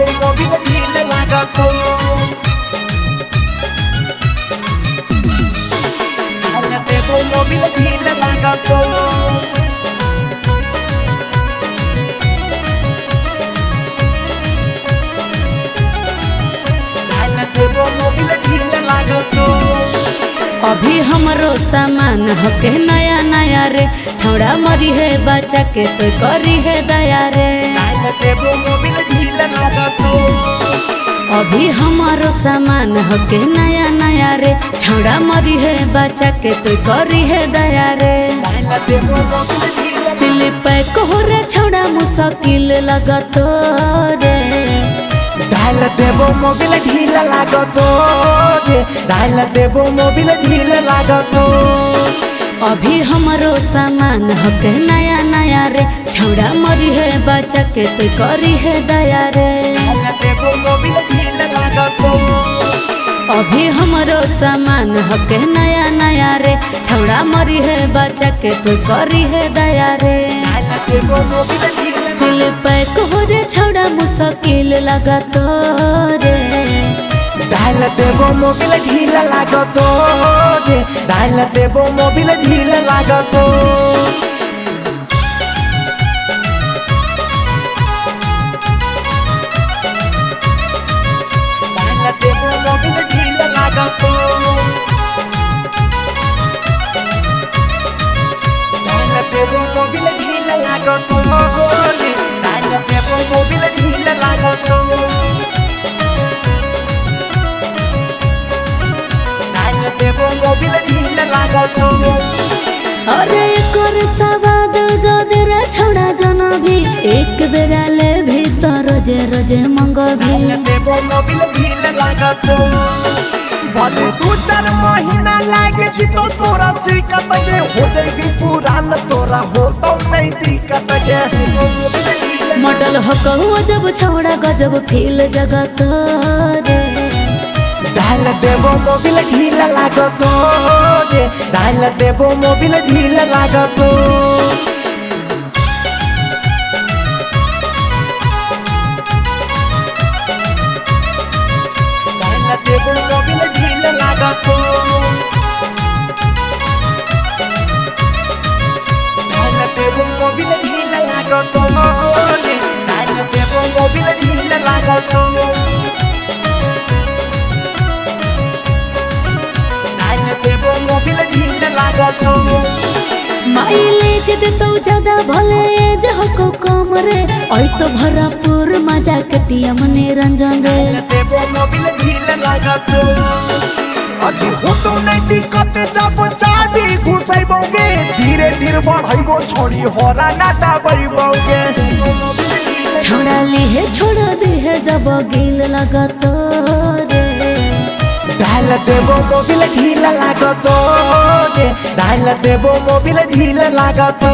देबो मोबिल ढील लागतो डाल देबो मोबिल ढील लागतो डाल देबो मोबिल ढील लागतो अभी हमरो सामान हके नया नया रे छौड़ा मरी है बच्चा के तो करी है दया रे डाल देबो मोबिल ढील लागतो अभी हमारो सामान हके नया नया रे छौड़ा मरी है बच्चा के तो करी है दया रे डाल देबो मोबिल ढील स्लिप को रे छौड़ा मुश्किल लगतो रे डाल देबो मोबिल ढील लागतो रे डाल देबो मोबिल ढील लागतो अभी हमारो सामान हके नया नया रे छौड़ा मरी है बच्चा के तो करी है दया रे डाल देबो मोबिल ढील लागतो अभी हमारो सामान हके नया नया रे छौड़ा मरी है बच्चा के तो करी है दया रे डाल देबो मोबिल ढील स्लिप को रे छौड़ा मुश्किल लगतो रे डाल देबो मोबिल ढील लागतो रे डाल देबो मोबिल ढील लागतो डाल देबो मोबिल ढील लागतो डाल देबो मोबिल ढील लागतो रे डाल देबो मोबिल ढील लागतो देबो मोबिल ढील लागतो अरे कर सवाद जदे रे छौड़ा जनभी एक बेरा ले भीतर रोजे रोजे मंगभी देबो मोबिल ढील लागतो भले 2-4 महीना लागे छी तो तोरा सिकत गे हो जाएगी पुरान तोरा हो तो नहीं दिक्कत गे मॉडल हकहुआ जब छौड़ा गजब फील जगत रे डाल देबो मोबिल ढील लागतो रे डाल देबो मोबिल ढील लागतो डाल देबो मोबिल ढील लागतो डाल देबो मोबिल ढील लागतो रे डाल देबो मोबिल ढील लागतो देबो मोबिल ढील लागतो माइलेज दे तो ज्यादा भले एज हको कम रे ओइ तो भरपूर मजा कटिया मने रंजन रे देबो मोबिल ढील लागतो अति होतो नहीं दिक्कत जब चाबी घुसाइबोगे धीरे धीरे बढ़ाइबो छोड़ी होरा नाटा बइबोगे छौड़ा ली छोड़ दी है जब गिल लगतो रे डाल देबो मोबिल ढील लागतो रे डाल देबो मोबिल ढील लागतो